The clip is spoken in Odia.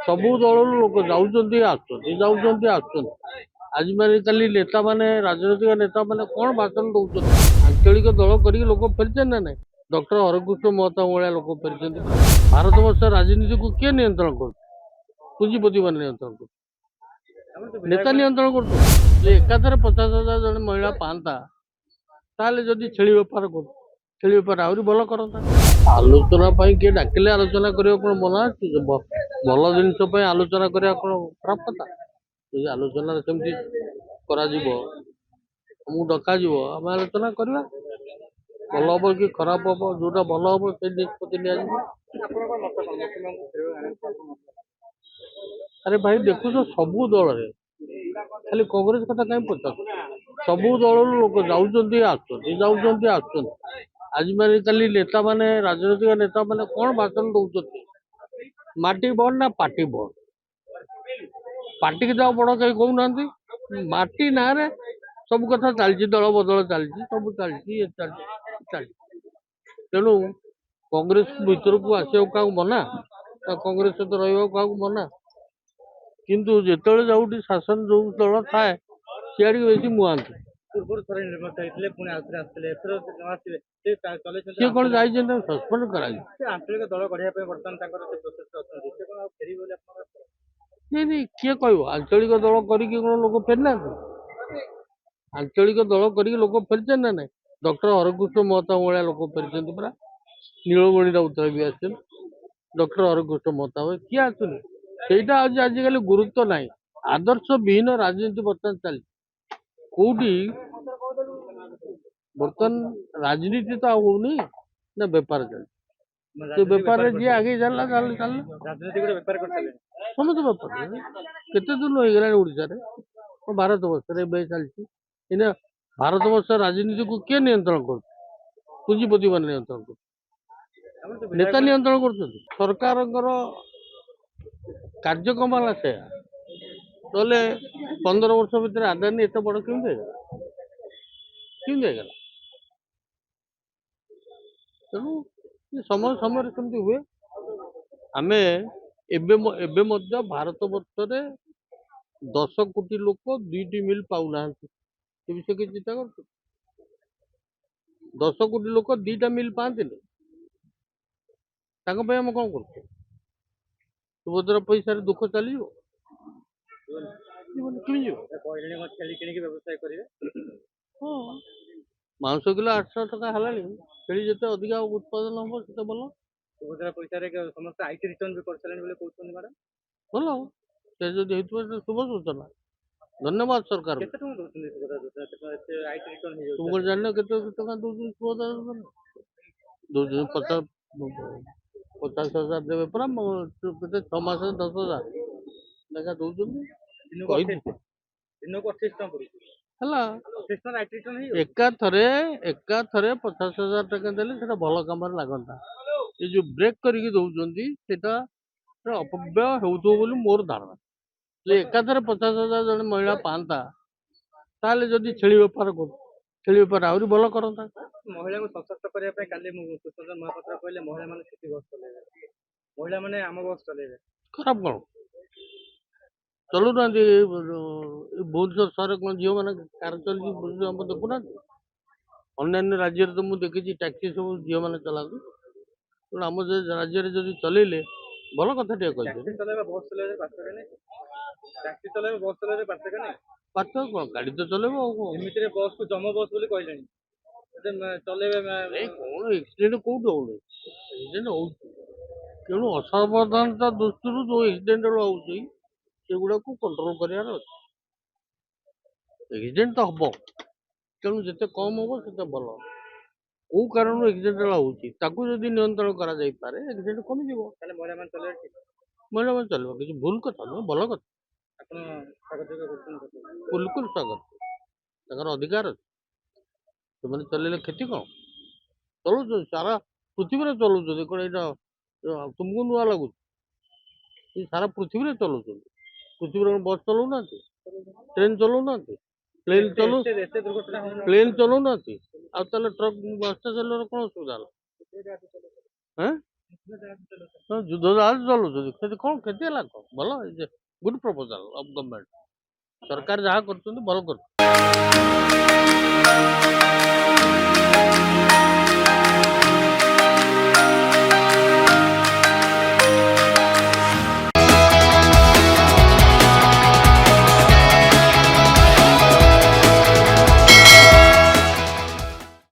ସବୁ ଦଳରୁ ଲୋକ ଯାଉଛନ୍ତି ଆସୁଛନ୍ତି ଯାଉଛନ୍ତି ଆସୁଛନ୍ତି। ଆଜି ମାନେ କାଲି ନେତା ମାନେ ରାଜନୈତିକ ନେତା ମାନେ କଣ ଭାଷଣ ଦଉଛନ୍ତି? ଆଞ୍ଚଳିକ ଦଳ କରିକି ଲୋକ ଫେରିଛନ୍ତି ନା ନାଇଁ? ଡକ୍ଟର ହରକୃଷ୍ଣ ମହତାବ ଭଳିଆ ଲୋକ ଫେରିଛନ୍ତି। ଭାରତ ବର୍ଷ ରାଜନୀତିକୁ କିଏ ନିୟନ୍ତ୍ରଣ କରୁଛି? ପୁଞ୍ଜିପତି ମାନେ ନିୟନ୍ତ୍ରଣ କରୁଛନ୍ତି, ନେତା ନିୟନ୍ତ୍ରଣ କରୁଛନ୍ତି। ଯେ ଏକାଥରେ 50,000 ଜଣେ ମହିଳା ପାଆନ୍ତା, ତାହେଲେ ଯଦି ଛେଳି ବେପାର କରୁ, ଛେଳି ବେପାର ଆହୁରି ଭଲ କରନ୍ତା। ଆଲୋଚନା ପାଇଁ କିଏ ଡାକିଲେ ଆଲୋଚନା କରିବା କଣ ମନା ଅଛି? ଭଲ ଜିନିଷ ପାଇଁ ଆଲୋଚନା କରିବା କଣ ଖରାପ କଥା? ଯଦି ଆଲୋଚନାରେ ସେମିତି କରାଯିବ, ଆମକୁ ଡକାଯିବ, ଆମେ ଆଲୋଚନା କରିବା। ଭଲ ହବ କି ଖରାପ ହବ, ଯୋଉଟା ଭଲ ହବ ସେ ନିଷ୍ପତ୍ତି ନିଆଯିବ। ଆରେ ଭାଇ ଦେଖୁଛ, ସବୁ ଦଳରେ ଖାଲି କଂଗ୍ରେସ କଥା କାହିଁ ପଚାରୁଛ? ସବୁ ଦଳରୁ ଲୋକ ଯାଉଛନ୍ତି ଆସୁଛନ୍ତି ଯାଉଛନ୍ତି ଆସୁଛନ୍ତି। ଆଜି ମାନେ କାଲି ନେତା ମାନେ ରାଜନୈତିକ ନେତା ମାନେ କଣ ଭାଷଣ ଦଉଛନ୍ତି? ମାଟି ବଢ ନା ପାଟି ବଢ? ପାଟିକି ଯାও ବଡ କେହି କହୁନାହାନ୍ତି। ମାଟି ନାଁରେ ସବୁ କଥା ଚାଲିଛି, ଦଳ ବଦଳ ଚାଲିଛି, ସବୁ ଚାଲିଛି, ଇଏ ଚାଲିଛି। ତେଣୁ କଂଗ୍ରେସ ଭିତରକୁ ଆସିବାକୁ କାହାକୁ ମନା, କଂଗ୍ରେସ ସହିତ ରହିବାକୁ କାହାକୁ ମନା। କିନ୍ତୁ ଯେତେବେଳେ ଯୋଉଠି ଶାସନ ଯୋଉ ଦଳ ଥାଏ ସିଆଡିକି ବେଶୀ ମୁହାନ୍ତି। ପୂର୍ବରୁ ଥରେ ନିର୍ବାଚିତ ହେଇଥିଲେ, ପୁଣି ଆଉଥରେ ଆସିଥିଲେ, ଏଥର ନ ଆସିଲେ ସେ ଚଲେଇଛନ୍ତି। ସିଏ କଣ ଯାଇଛନ୍ତି ସସ୍ପେଣ୍ଡ କରାଯିବ? ସେ ଆଞ୍ଚଳିକ ଦଳ ଗଢିବା ପାଇଁ ବର୍ତ୍ତମାନ ତାଙ୍କର ସେ ପ୍ରୋସେସରେ ଅଛନ୍ତି, ସେ କଣ ଆଉ ଫେରିବେ ବୋଲି ଆପଣଙ୍କର? ନାଇଁ, କିଏ କହିବ? ଆଞ୍ଚଳିକ ଦଳ କରିକି କଣ ଲୋକ ଫେରିନାହାନ୍ତି? ଆଞ୍ଚଳିକ ଦଳ କରିକି ଲୋକ ଫେରିଛନ୍ତି ନା ନାଇଁ? ଡକ୍ଟର ହରକୃଷ୍ଣ ମହତାବ ଭଳିଆ ଲୋକ ଫେରିଛନ୍ତି ପରା। ନୀଳମଣି ରାଉତରାୟ ବି ଆସିଛନ୍ତି। ଡକ୍ଟର ହରକୃଷ୍ଣ ମହତାବ କିଏ ଆସୁନି? ସେଇଟା ହଉଛି ଆଜିକାଲି ଗୁରୁତ୍ୱ ନାହିଁ। ଆଦର୍ଶ ବିହୀନ ରାଜନୀତି ବର୍ତ୍ତମାନ ଚାଲିଛି। କୋଉଠି ବର୍ତ୍ତମାନ ରାଜନୀତି ତ ଆଉ ହଉନି ନା ବେପାର ଚାଲିଛି। ସେ ବେପାରରେ ଯିଏ ଆଗେଇ ଚାଲିଲା ଚାଲିଲା। ରାଜନୀତି ଗୋଟେ ବେପାର କରିସାରିଲେଣି। ସମସ୍ତେ ବେପାର କେତେ ଦିନ ହେଇଗଲାଣି ଓଡିଶାରେ, ଭାରତ ବର୍ଷରେ ଏବେ ଚାଲିଛି। ଏଇନା ଭାରତ ବର୍ଷ ରାଜନୀତିକୁ କିଏ ନିୟନ୍ତ୍ରଣ କରୁଛି? ପୁଞ୍ଜିପତି ମାନେ ନିୟନ୍ତ୍ରଣ କରୁଛନ୍ତି, ନେତା ନିୟନ୍ତ୍ରଣ କରୁଛନ୍ତି। ସରକାରଙ୍କର କାର୍ଯ୍ୟକ୍ରମ ହେଲା ସେୟା। ନହେଲେ 15 ବର୍ଷ ଭିତରେ ଆଦାନୀ ଏତେ ବଡ କେମିତି ହେଇଗଲା? କେମିତି ହେଇଗଲା? ତେଣୁ ସମୟ ସମୟରେ ସେମିତି ହୁଏ। ଆମେ ଏବେ ମଧ୍ୟ ଭାରତ ବର୍ଷରେ 10 କୋଟି ଲୋକ 2ଟି ମିଲ୍ ପାଉନାହାନ୍ତି। ସେ ବିଷୟ କିଛି ଚିନ୍ତା କରୁଛୁ? 10 କୋଟି ଲୋକ 2ଟା ମିଲ୍ ପାଆନ୍ତିନି। ତାଙ୍କ ପାଇଁ ଆମେ କଣ କରୁଛୁ? ସୁଭଦ୍ରା ପଇସାରେ ଦୁଃଖ ଚାଲିଯିବ? କେମିତି ଯିବ? ଛେଳି କିଣିକି ବ୍ୟବସାୟ କରିବେ। ହଁ, ମାଂସ କିଲୋ 800 ଟଙ୍କା ହେଲାଣି। ଛେଳି ଯେତେ ଅଧିକା ଉତ୍ପାଦନ ହବ ସେତେ ଭଲ। ସୁଭଦ୍ରା ପଇସାରେ ସମସ୍ତେ ଆଇଟି ରିଟର୍ନ ବି କରିସାରିଲେଣି ବୋଲି କହୁଛନ୍ତି ମ୍ୟାଡାମ। ଭଲ, ସେ ଯଦି ହେଇଥିବ ସେ ଶୁଭ ସୂଚନା। ଧନ୍ୟବାଦ ସରକାର। କେତେ ଟଙ୍କା ଦଉଛନ୍ତି ସୁଭଦ୍ରା ଆଇଟି ରିଟର୍ନ ହେଇଯାଉଛି? ତୁମ ଜାଣିନ କେତେ ଟଙ୍କା ଦଉଛନ୍ତି ସୁଭଦ୍ରା ଯୋଜନା? ଦଉଛନ୍ତି 50,000 ଦେବେ ପରା। କେତେ 6 ମାସରେ 10,000 ଲେଖା ଦଉଛନ୍ତି। ଦିନକୁ 28 ଟଙ୍କା ପଡୁଛି। ହେଲା, 28 ଟଙ୍କା ଆଇଟି ରିଟର୍ନ ହେଇଯାଉଛି। ଏକାଥରେ 50,000 ଟଙ୍କା ଦେଲେ ସେଟା ଭଲ କାମରେ ଲାଗନ୍ତା। ଏ ଯୋଉ ବ୍ରେକ୍ କରିକି ଦଉଛନ୍ତି ସେଟା ଅପବ୍ୟୟ ହେଉଥିବ ବୋଲି ମୋର ଧାରଣା। ଯେ ଏକାଥରେ 50,000 ଜଣେ ମହିଳା ପାଆନ୍ତା, ତାହେଲେ ଯଦି ଛେଳି ବେପାର କରୁ, ଛେଳି ବେପାର ଆହୁରି ଭଲ କରନ୍ତା। ମହିଳାଙ୍କୁ ସଶକ୍ତ କରିବା ପାଇଁ କାଲି କୃଷ୍ଣଚନ୍ଦ୍ର ମହାପାତ୍ର କହିଲେ ମହିଳାମାନେ ସିଟି ବସ୍ ଚଲେଇବେ, ମହିଳାମାନେ ଆମ ବସ୍ ଚଲେଇବେ। ଖରାପ କଣ? ଚଲୁନାହାନ୍ତି। ଭୁବନେଶ୍ୱର ସହରରେ କଣ ଝିଅ ମାନେ କାର ଚଲିକି ବୁଲୁଛନ୍ତି ଦେଖୁନାହାନ୍ତି? ଅନ୍ୟାନ୍ୟ ରାଜ୍ୟରେ ତ ମୁଁ ଦେଖିଛି ଟ୍ୟାକ୍ସି ସବୁ ଝିଅ ମାନେ ଚଲାନ୍ତି। ତେଣୁ ଆମ ରାଜ୍ୟରେ ଯଦି ଚଲେଇଲେ ଭଲ କଥା ଟିକେ କହିବେ। ଟ୍ୟାକ୍ସି ଚଲେଇବା ବସ୍ ଚଲେଇବା ପାର୍ଥକ୍ୟ ନାହିଁ। ଟ୍ୟାକ୍ସି ଚଲେଇବା ବସ୍ ଚଲେଇବା ପାର୍ଥକ୍ୟ ନାହିଁ। ପାର୍ଥକ୍ୟ କଣ? ଗାଡି ତ ଚଲେଇବ ଆଉ କଣ? ଏମିତିରେ ବସ୍କୁ ଜମ ବସ୍ ବୋଲି କହିଲେଣି। ଚଲେଇବେ କଣ ଏକ୍ସିଡେଣ୍ଟ କୋଉଠି ହଉନି? ଏକ୍ସିଡେଣ୍ଟ ହଉଛି। ତେଣୁ ଅସାବଧାନତା ଦୃଷ୍ଟିରୁ ଯୋଉ ଏକ୍ସିଡେଣ୍ଟ ହଉଛି ସେଗୁଡାକୁ କଣ୍ଟ୍ରୋଲ କରିବାର ଅଛି। ଏକ୍ସିଡେଣ୍ଟ ତ ହବ, ତେଣୁ ଯେତେ କମ ହବ ସେତେ ଭଲ। କୋଉ କାରଣରୁ ଏକ୍ସିଡେଣ୍ଟ ହଉଛି ତାକୁ ଯଦି ନିୟନ୍ତ୍ରଣ କରାଯାଇପାରେ ଏକ୍ସିଡେଣ୍ଟ କମିଯିବ। ତାହେଲେ ମହିଳାମାନେ ଚଲେଇବା ଠିକ। ମହିଳାମାନେ ଚାଲିବ, କିଛି ଭୁଲ କଥା ନୁହେଁ, ଭଲ କଥା। ଆପଣ ସ୍ୱାଗତ କରୁଛନ୍ତି? ବିଲକୁଲ ସ୍ୱାଗତ। ତାଙ୍କର ଅଧିକାର ଅଛି, ସେମାନେ ଚଲେଇଲେ କ୍ଷତି କଣ? ଚଲଉଛନ୍ତି, ସାରା ପୃଥିବୀରେ ଚଲଉଛନ୍ତି। କଣ ଏଇଟା ତୁମକୁ ନୂଆ ଲାଗୁଛି? ସାରା ପୃଥିବୀରେ ଚଲଉଛନ୍ତି। ପୃଥିବୀରେ ବସ୍ ଚଲଉନାହାନ୍ତି, ଟ୍ରେନ ଚଲଉନାହାନ୍ତି, ପ୍ଲେନ ଚଲଉନାହାନ୍ତି। ଆଉ ତାହେଲେ ଟ୍ରକ୍ ବସ୍ଟା ଚଲେଇବାର କଣ ଅସୁବିଧା ହେଲା? ଯୁଦ୍ଧ ଜାହାଜ ଚଲାଉଛନ୍ତି କେତେ କଣ କେତେ ଲାଗ ଭଲ ଗୁଡ୍ ପ୍ରପୋଜାଲ ଅଫ୍ ଗଭର୍ଣ୍ଣମେଣ୍ଟ ସରକାର ଯାହା କରୁଛନ୍ତି ଭଲ କରୁଛନ୍ତି।